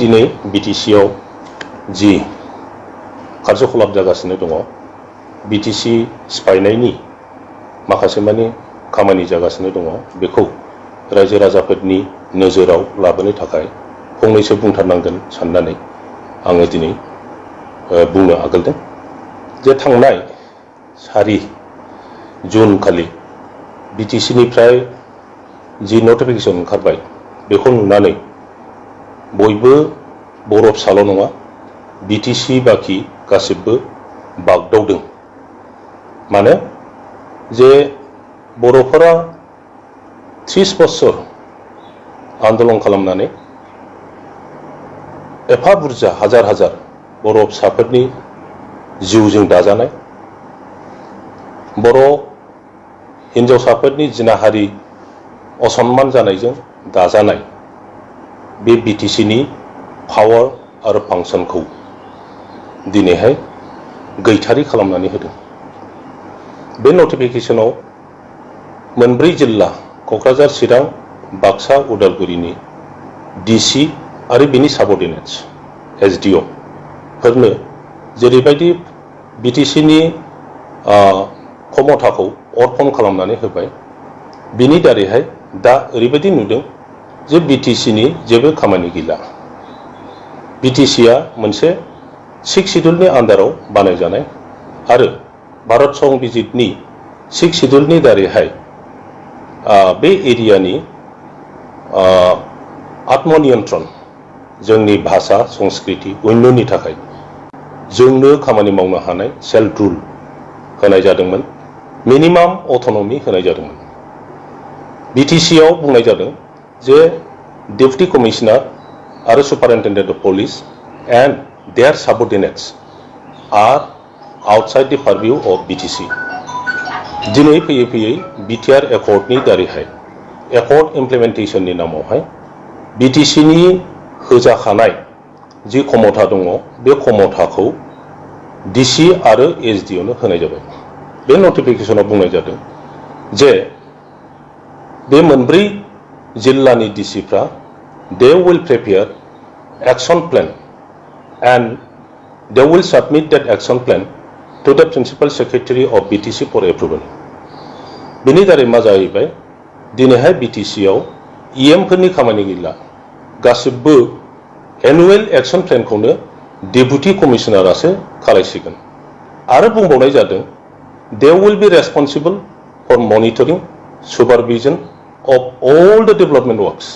दिनै बिटिसिआव जि कार्यकलाप जागासिनो दङ बिटिसि सिफायनायनि माखासे मानि खामानि जागासिनो दङ बेखौ रायजो राजाफोरनि नोजोराव लाबोनो थाखाय फंनैसो बुंथारनांगोन साननानै आङो दिनै बुंनो आगोलदों जे थांनाय 4 जुन खालि बिटिसिनिफ्राय जि नटिफिकेसन ओंखारबाय बेखौ नुनानै बयबो बर' फिसाल' नङा बिटिसि बाखि गासिबो बागदावदों मानो जे बर'फोरा 30 बोसोर आन्दलन खालामनानै एफा बुरजा हाजार हाजार बर' फिसाफोरनि जिउजों दाजानाय बर' हिन्जावसाफोरनि जिनाहारि असनमान जानायजों दाजानाय बे बिटिसिनि पावार आरो फांसनखौ दिनैहाय गैथारि खालामनानै होदों बे नटिफिकेसनाव मोनब्रै जिल्ला क'क्राझार चिरां बाक्सा उदालगुरिनि डिसि आरो बिनि साबअर्डिनेट्स एसडिअ फोरनो जेरैबायदि बिटिसिनि क्षमताखौ अर्पन खालामनानै होबाय बिनि दारैहाय दा ओरैबायदि नुदों जे बिटिसिनि जेबो खामानि गैला बिटिसिआ मोनसे 6 शिड्यूलनि आन्दाराव बानायजानाय आरो भारत संबिजितनि 6 शिड्यूलनि दारैहाय बे एरियानि आत्मनियन्त्रण जोंनि भाषा संस्कृति उन्नयननि थाखाय जोंनो खामानि मावनो हानाय सेल्फ रुल होनाय जादोंमोन मिनिमाम अट'नमि होनाय जादोंमोन बिटिसिआव बुंनाय जादों जे डेप्यूटी कमिशनार आरो superintendent of police and their subordinates are outside the purview of BTC दिनै फैयै फैयै बिटिआर एकर्डनि दारैहाय एकर्ड इमप्लिमेन्टेशननि नामावहाय बिटिसिनि होजाखानाय जि क्षमता दङ बे क्षमताखौ डिसि आरो एसडिअनो होनाय जाबाय बे नटिफिकेसनाव बुंनाय जादों जे बे मोनब्रै जिल्लानि डिसिफ्रा they will prepare action plan and they will submit that action plan to the principal secretary of BTC for approval बेनि दारै मा जाहैबाय दिनैहाय बिटिसिआव इएमफोरनि खामानि गैला गासिबो एनुअल एक्शन प्लानखौनो डेप्यूटी कमिशनारासो खालायसिगोन आरो बुंबावनाय जादों they will be responsible for monitoring supervision of all the development works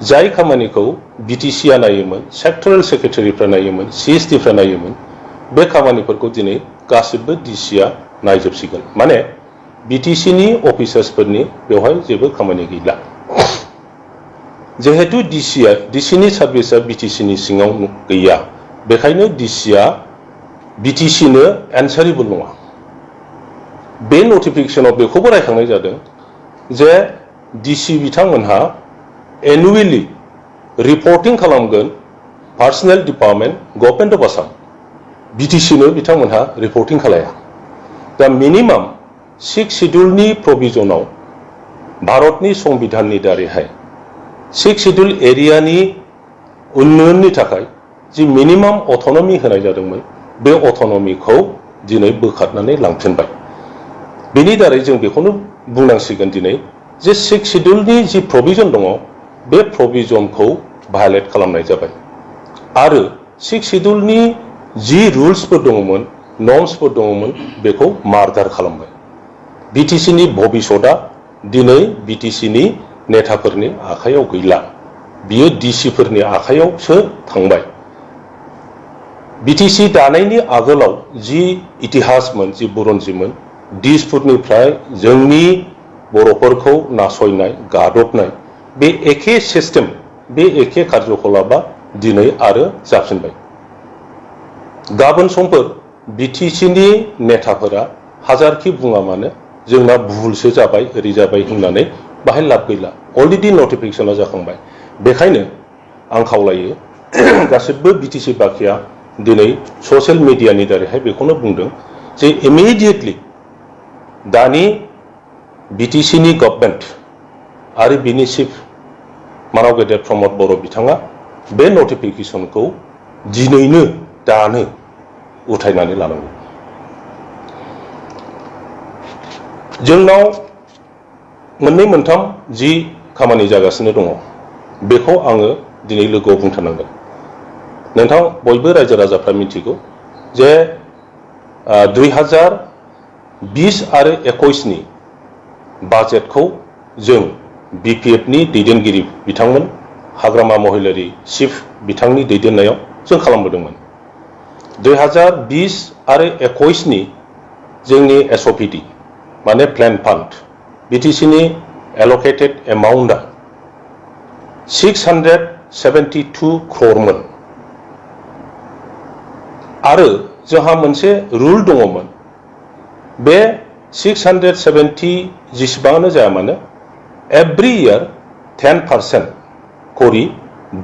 जाय खामानिखौ बिटिसिआ नायोमोन सेक्टरेल सेक्रेटारिफ्रा नायोमोन सिएसडिफ्रा नायोमोन बे खामानिफोरखौ दिनै गासिबो डिसिआ नायजोबसिगोन माने बिटिसिनि अफिसार्सफोरनि बेवहाय जेबो खामानि गैला जेहेतु डिसिनि सार्भिसा बिटिसिनि सिङाव गैया बेखायनो डिसिआ बिटिसिनो एन्सारेबल नङा बे नटिफिकेसनाव बेखौबो रायखांनाय जादों जे डिसि बिथांमोनहा एनुअली रिपर्टिं खालामगोन personnel department government of Assam बिटिसिनो बिथांमोनहा रिपर्टिं खालाया दा मिनिमाम 6 शिड्यूलनि प्रोविजनाव भारतनि संविधाननि दारैहाय 6 शिड्यूल एरियानि उन्नयननि थाखाय जि मिनिमाम अट'नमि होनाय जादोंमोन बे अट'नमिखौ दिनै बोखारनानै लांफिनबाय बेनि दारै जों बेखौनो बुंनांसिगोन दिनै जे 6 शिड्यूलनि जि प्रोविजन दङ बे प्रोविजनखौ भायलेट खालामनाय जाबाय आरो 6 शिड्यूलनि जि रुल्सफोर दङमोन नर्म्सफोर दङमोन बेखौ मार्डार खालामबाय बिटिसिनि भबिष्यतआ दिनै बिटिसिनि नेताफोरनि आखायाव गैला बियो डिसिफोरनि आखायावसो थांबाय बिटिसि दानायनि आगोलाव जि इतिहासमोन जि बुरन्जिमोन डिसफोरनिफ्राय जोंनि बर'फोरखौ नासयनाय गादबनाय बे एखे सिस्टेम बे एखे कार्यकलापा दिनै आरो जाफिनबाय गाबोन समफोर बिटिसिनि नेताफोरा हाजारखि बुङा मानो जोंना भुलसो जाबाय ओरै जाबाय होननानै बाहाय लाब गैला अलरेडि नटिफिकेसना जाखांबाय बेखायनो आं खावलायो गासिबो बिटिसि बाखिया दिनै ससियेल मिडियानि दारैहाय बेखौनो बुंदों जे इमिडिएटलि दानि बिटिसिनि गभर्नमेन्ट आरो बिनि चिफ मानाव गेदेर प्रमद बर' बिथाङा बे नटिफिकेसनखौ दिनैनो दानो उथायनानै लानांगौ। जोंनाव मोननै मोनथाम जि खामानि जागासिनो दङ बेखौ आङो दिनै लोगोआव बुंथारनांगोन। नोंथां बयबो रायजो राजाफ्रा मिथिगौ जे 2020 आरो 21नि बाजेटखौ जों BPF नि दैदेनगिरि बिथांमोन हाग्रामा महिलारी चिफ बिथांनि दैदेननायाव जों खालामबोदोंमोन। 2020 आरो 21नि जोंनि SOPD माने प्लेन फान्ड BTC नि एल'केटेड एमाउन्टआ 672 crore आरो जोंहा मोनसे रुल दङमोन बे 670 जेसेबांनो जाया मानो एभ्रि इयार 10% करि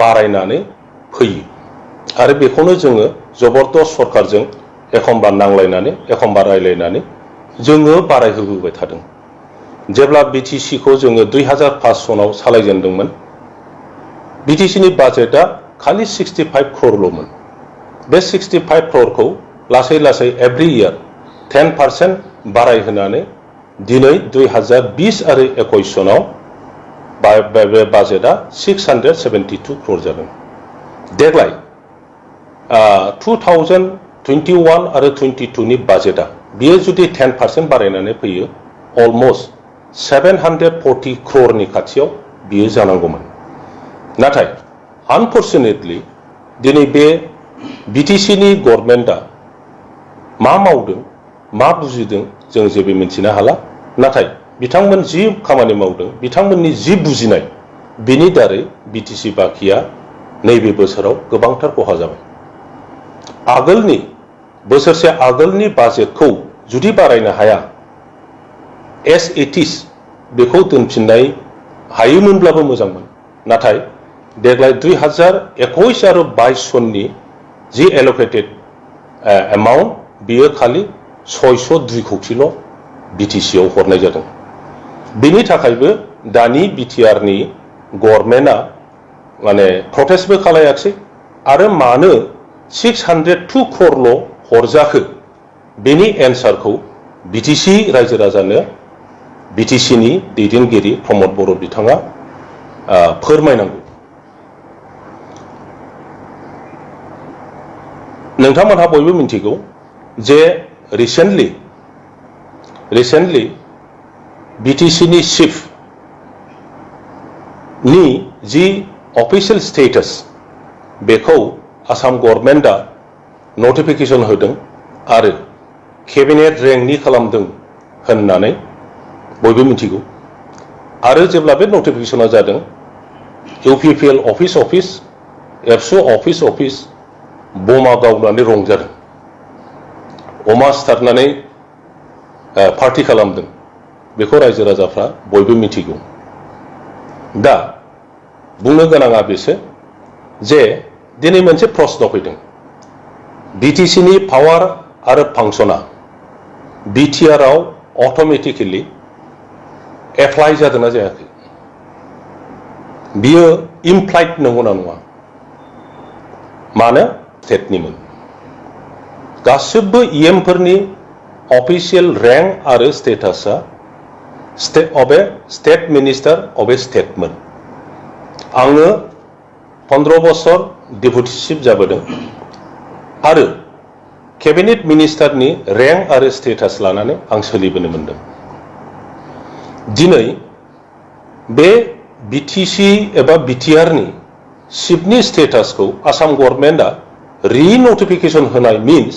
बारायनानै फैयो आरो बेखौनो जोङो जबरदस्त सरकारजों एखमबा नांलायनानै एखमबा रायलायनानै जोङो बारायहोबोबाय थादों। जेब्ला BTC खौ जोङो 2005 सनाव सालायजेनदोंमोन BTC नि बाजेटआ खालि 65 crore बे 65 crore लासै लासै एभ्रि इयार 10% बारायहोनानै दिनै 2020 आरो 21 सनाव बे बाजेटआ 672 crore जादों। देग्लाय 2021 आरो 22 नि बाजेटआ बियो जुदि 10% बारायनानै फैयो अलमोस्ट 740 crore खाथियाव बियो जानांगौमोन। नाथाय आनफर्चुनेटलि दिनै बे BTC नि गभर्नमेन्टआ मा मावदों मा बुजिदों जों जेबो मिन्थिनो हाला। नाथाय बिथांमोन जि खामानि मावदों बिथांमोननि जि बुजिनाय बिनि दारै BTC बाखिया नैबे बोसोराव गोबांथार खहा जाबाय। आगोलनि बोसोरसे आगोलनि बाजेटखौ जुदि बारायनो हाया एस इटिस बेखौ दोनफिननाय हायोमोनब्लाबो मोजांमोन। नाथाय देग्लाय 2021 आरो 22 सननि जि एल'केटेड एमाउन्ट बियो खालि 602 कौटिल' BTC आव हरनाय जादों। बिनि थाखायबो दानि BTR नि गभर्नमेन्टआ माने प्रटेस्टबो खालायाखै आरो मानो 602 crore हरजाखो बेनि एन्सारखौ BTC रायजो राजानो BTC नि दैदेनगिरि प्रमद बर' बिथाङा फोरमायनांगौ। नोंथांमोनहा बयबो मिथिगौ जे रिसेन्टलि BTC नि चिफ नि जि अफिसियेल स्टेटास बेखौ आसाम गभर्नमेन्टआ नटिफिकेसन होदों आरो केबिनेट रेंकनि खालामदों होननानै बयबो मिथिगौ। आरो जेब्ला बे नटिफिकेसना जादों UPPL अफिस एबसु अफिस बमा गावनानै रंजादों, अमा सिथारनानै पार्टि खालामदों बेखौ रायजो राजाफ्रा बयबो मिथिगौ। दा बुंनो गोनाङा बेसो जे दिनै मोनसे प्रश्न फैदों BTC नि पावार आरो फांसना BTR आव अट'मेटिकेलि एप्लाइ जादोंना जायाखै, बियो इमप्लाइड नंगौना नङा? मानो स्टेटनिमोन गासिबो फोरनि अफिसियेल रेंक आरो स्टेटासआ स्टेट मिनिस्टार अफ ए स्टेटमोन। आङो 15 बोसोर डेपुटि चिफ जाबोदों आरो केबिनेट मिनिस्टारनि रेंक आरो स्टेटास लानानै आं सोलिबोनो मोनदों। दिनै बे BTC एबा BTR नि चिफनि स्टेटासखौ आसाम गभर्नमेन्टआ रिनटिफिकेसन होनाय मिन्स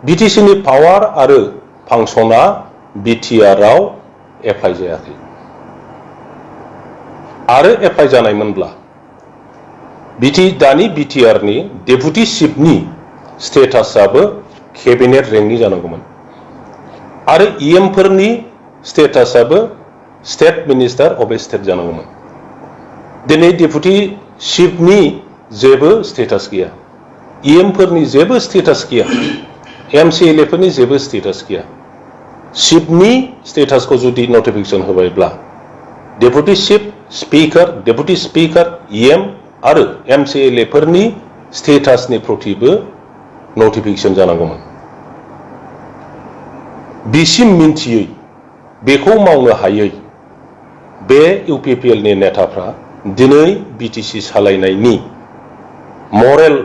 BTC नि पावार आरो फांसना BTR आव एप्लाइ जायाखै आरो एप्लाइ जानायमोनब्ला दानि BTR नि डेपुटि चिफनि स्टेटासआबो केबिनेट रेंकनि जानांगौमोन आरो फोरनि स्टेटासआबो state minister of a state जानांगौमोन। दिनै डेपुटि चिफनि जेबो स्टेटास गैया, फोरनि जेबो स्टेटास गैया, MCLA फोरनि जेबो स्टेटास गैया। चिफनि स्टेटासखौ जुदि नटिफिकेसन होबायब्ला deputy chief, speaker, deputy speaker, आरो MCLA फोरनि स्टेटासनि प्रतिबो नटिफिकेशन जानांगौमोन। बिसिम मिन्थियै बेखौ मावनो हायै बे UPPL नि नेताफ्रा दिनै BTC सालायनायनि मरेल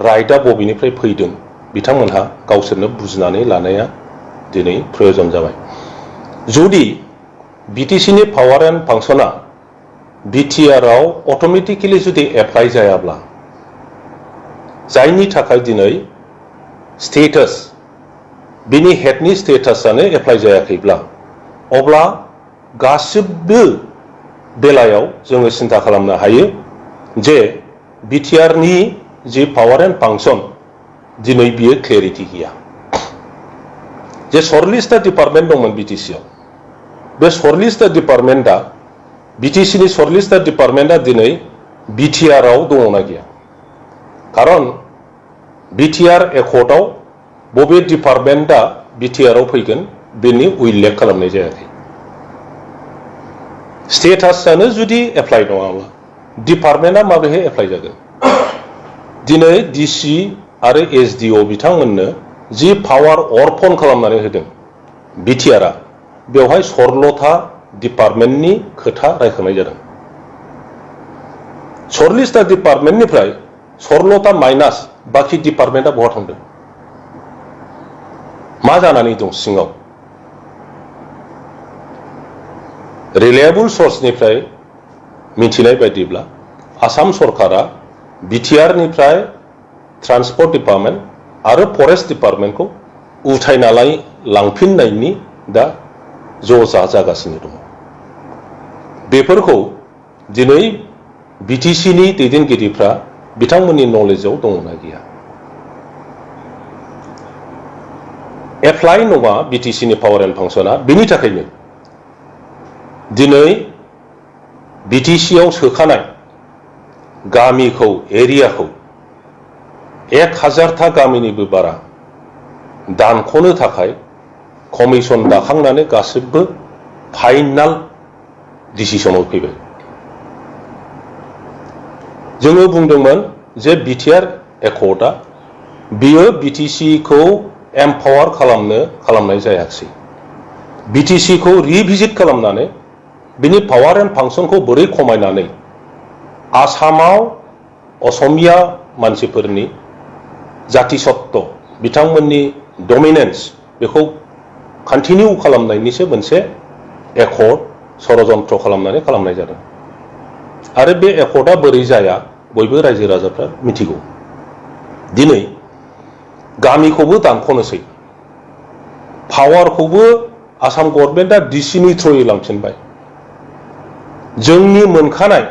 राइटआ बबेनिफ्राय फैदों बिथांमोनहा गावसोरनो बुजिनानै लानाया दिनै प्रयोजन जाबाय। जुदि BTC नि पावार एन्ड फांसना BTR आव अट'मेटिकेलि जुदि एप्लाइ जायाब्ला, जायनि थाखाय दिनै स्टेटास बिनि हेडनि स्टेटासआनो एप्लाइ जायाखैब्ला, अब्ला गासिबो बेलायाव जोङो सिन्था खालामनो हायो जे BTR नि जि पावार एन्ड फांसन दिनै बियो क्लेरिटि गैया। जे 40टा डिपार्टमेन्ट दंमोन BTC आव, बे 40टा डिपार्टमेन्टआ BTC नि 40टा डिपार्टमेन्टआ दिनै BTR आव दङना गैया? खारन BTR एकर्डआव बबे डिपार्टमेन्टआ BTR आव फैगोन बेनि उल्लेख खालामनाय जायाखै। स्टेटासआनो जुदि एप्लाइ नङाब्ला डिपार्टमेन्टआ माबोरैहाय एप्लाइ जागोन? दिनै DC आरो SDO बिथांमोननो जि पावार अर्पन खालामनानै होदों BTR आ, बेवहाय 16था डिपार्टमेन्टनि खोथा रायखांनाय जादों। 40टा डिपार्टमेन्टनिफ्राय 16था माइनास बाखि डिपार्टमेन्टआ बहा थांदों? मा जानानै दं सिङाव? रिलायेबल सर्सनिफ्राय मिथिनाय बायदिब्ला आसाम सरकारा BTR निफ्राय ट्रान्सपर्ट डिपार्टमेन्ट आरो फरेस्ट डिपार्टमेन्टखौ उथायनानै लांफिननायनि दा ज'जा जागासिनो दङ। बेफोरखौ दिनै BTC नि दैदेनगिरिफ्रा बिथांमोननि नलेजाव दङना गैया? एप्लाइ नङा BTC नि पावार एन्ड फांसना, बेनि थाखायनो दिनै BTC आव सोखानाय गामिखौ, एरियाखौ 1000था गामिनिबो बारा दानख'नो थाखाय कमिसन दाखांनानै गासिबो फाइनाल डिसिसनाव फैबाय। जोङो बुंदोंमोन जे BTR एकर्डआ बियो BTC खौ एम्पावार खालामनाय जायाखै। BTC खौ रिभिजिट खालामनानै बिनि पावार एन्ड फांसनखौ बोरै खमायनानै आसामाव असमिया मानसिफोरनि जातिसत्व, बिथांमोननि डमिनेन्स बेखौ कन्टिनिउ खालामनायनिसो मोनसे एकर्ड षड़यन्त्र खालामनाय जादों। आरो बे एकर्डआ बोरै जाया बयबो रायजो राजाफ्रा मिथिगौ। दिनै गामिखौबो दानख'नोसै, पावारखौबो आसाम गभर्नमेन्टआ DC नि थ्रुयै लांफिनबाय। जोंनि मोनखानाय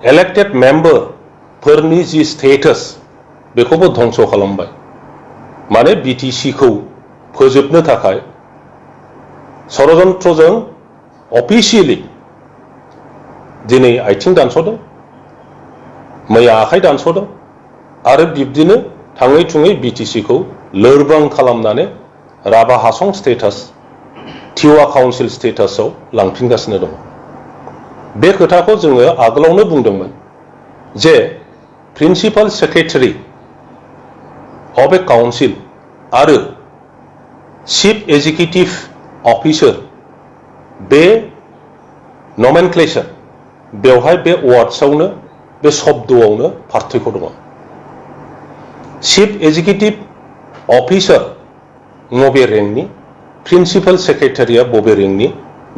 इलेक्टेड मेम्बारफोरनि जि स्टेटास बेखौबो धंस खालामबाय। माने BTC खौ फोजोबनो थाखाय षड़यन्त्रजों अफिसियेलि दिनै आथिं दानस'दों, मैया आखाइ दानस'दों आरो बिब्दिनो थाङै थुङै BTC खौ लोरबां खालामनानै राभा हासं स्टेटास, टिवा काउन्सिल स्टेटासआव लांफिनगासिनो दं। बे खोथाखौ जोङो आगोलावनो बुंदोंमोन जे principal secretary of A council आरो चिफ एग्जिकिउटिभ अफिसार बे नमेनक्लेचार, बेवहाय बे वार्ड्सआवनो, बे शब्दआवनो पार्थक्य दङ। चिफ एग्जिकिउटिभ अफिसार बबे रेंकनि, प्रिन्सिपाल सेक्रेटारिया बबे रेंकनि,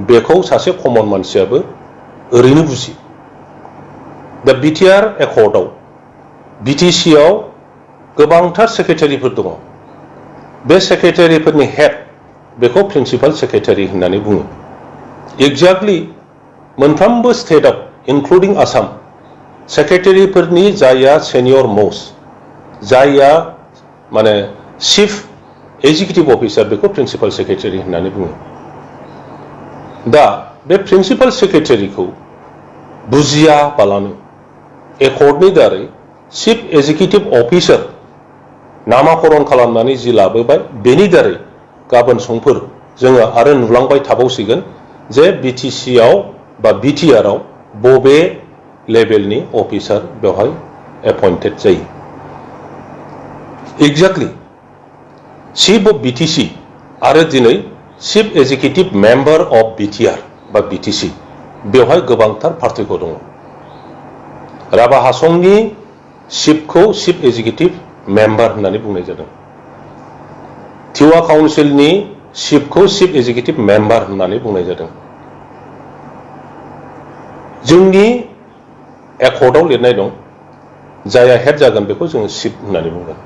बेखौ सासे कमन मानसियाबो ओरैनो बुजियो। दा BTR एकर्डआव BTC आव गोबांथार सेक्रेटारिफोर दङ। बे सेक्रेटारिफोरनि हेड बेखौ प्रिन्सिपाल सेक्रेटारि होननानै बुङो। एक्जेक्टलि मोनफ्रोमबो स्टेटआव इनक्लुडिं आसाम सेक्रेटारिफोरनि जायआ सेनियर मोस्ट, जायआ माने चिफ एग्जिकिउटिभ अफिसार, बेखौ प्रिन्सिपाल सेक्रेटारि होननानै बुङो। दा बे प्रिन्सिपाल सेक्रेटारिखौ बुजियाबालानो एकर्डनि दारै चिफ एग्जिकिउटिभ अफिसार नामाकरण खालामनानै जि लाबोबाय, बेनि दारै गाबोन समफोर जोङो आरो नुलांबाय थाबावसिगोन जे BTC आव बा BTR आव बबे लेभेलनि अफिसार बेवहाय एपइन्टेड जायो। एक्जेक्टलि चिफ अफ बिटिसि आरो दिनै chief executive member of BTR बा बिटिसि बेवहाय गोबांथार पार्थक्य दङ। राभा हासंनि चिफखौ चिफ एक्जिकिउटिभ मेम्बार होननानै बुंनाय जादों। टिवा काउन्सिलनि चिफखौ चिफ एक्जिकिउटिभ मेम्बार होननानै बुंनाय जादों। जोंनि एकर्डआव लिरनाय दं जायहा हेड जागोन बेखौ जोङो चिफ होननानै बुंगोन।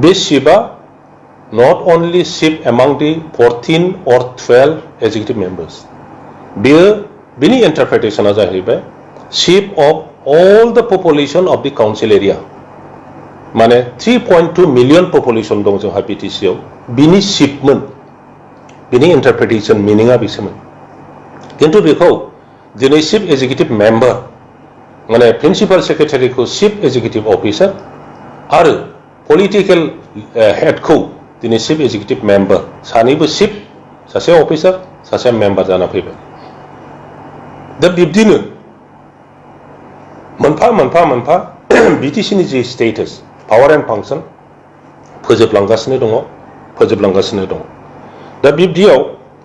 बे चिफआ नट अनलि चिफ एमां दि 14 or 12 एक्जिकिउटिभ मेम्बार्स, बेयो बिनि इन्टारप्रिटेशना जाहैबाय chief of all the population of the council area. माने 3.2 मिलियन पपुलेशन दं जोंहा बिटिसिआव, बिनि चिफमोन, बिनि इन्टारप्रिटेशन मिनिंआ बिसोमोन। किन्तु बेखौ दिनै चिफ एक्जिकिउटिभ मेम्बार माने प्रिन्सिपाल सेक्रेटारिखौ चिफ एक्जिकिउटिभ अफिसार आरो पलिटिकेल हेडखौ दिनै चिफ एक्जिकिउटिभ मेम्बार, सानैबो चिफ, सासे अफिसार सासे मेम्बार जाना फैबाय। दा बिब्दिनो मोनफा मोनफा मोनफा बिटिसिनि जि स्टेटास पावार एन्ड फांसन फोजोबलांगासिनो दङ। दा बिब्दियाव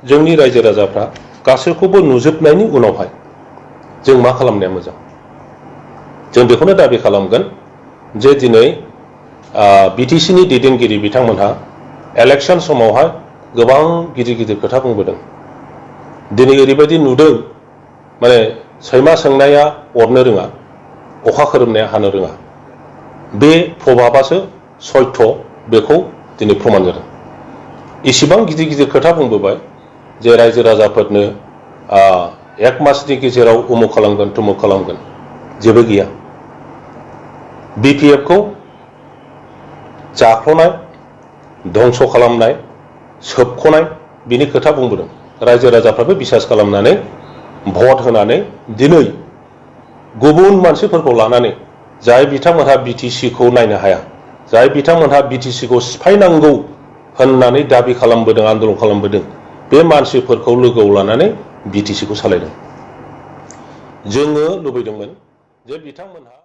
जोंनि रायजो राजाफ्रा गासैखौबो नुजोबनायनि उनावहाय जों मा खालामनाया मोजां? जों बेखौनो दाबि खालामगोन जे दिनै बिटिसिनि दैदेनगिरि बिथांमोनहा इलेक्शन समावहाय गोबां गिदिर गिदिर खोथा बुंबोदों। दिनै ओरैबायदि नुदों माने सैमा सोंनाया अरनो रोङा, अखा खोरोमनाया हानो रोङा, बे प्रभाबासो सयथ बेखौ दिनै प्रमान जादों। इसिबां गिदिर गिदिर खोथा बुंबोबाय जे रायजो राजाफोरनो 1 मासनि गेजेराव उमुक खालामगोन तुमुक खालामगोन, जेबो गैया। बिपिएफखौ जाख्ल'नाय, धंस खालामनाय, सोबख'नाय बिनि खोथा बुंबोदों। रायजो राजाफ्राबो बिसास खालामनानै भट होनानै दिनै गुबुन मानसिफोरखौ लानानै जाय बिथांमोनहा बिटिसिखौ नायनो हाया, जाय बिथांमोनहा बिटिसिखौ सिफायनांगौ होननानै दाबि खालामबोदों, आन्दोलन खालामबोदों, बे मानसिफोरखौ लोगोआव लानानै बिटिसिखौ सालायदों। जोङो लुबैदोंमोन जे बिथांमोनहा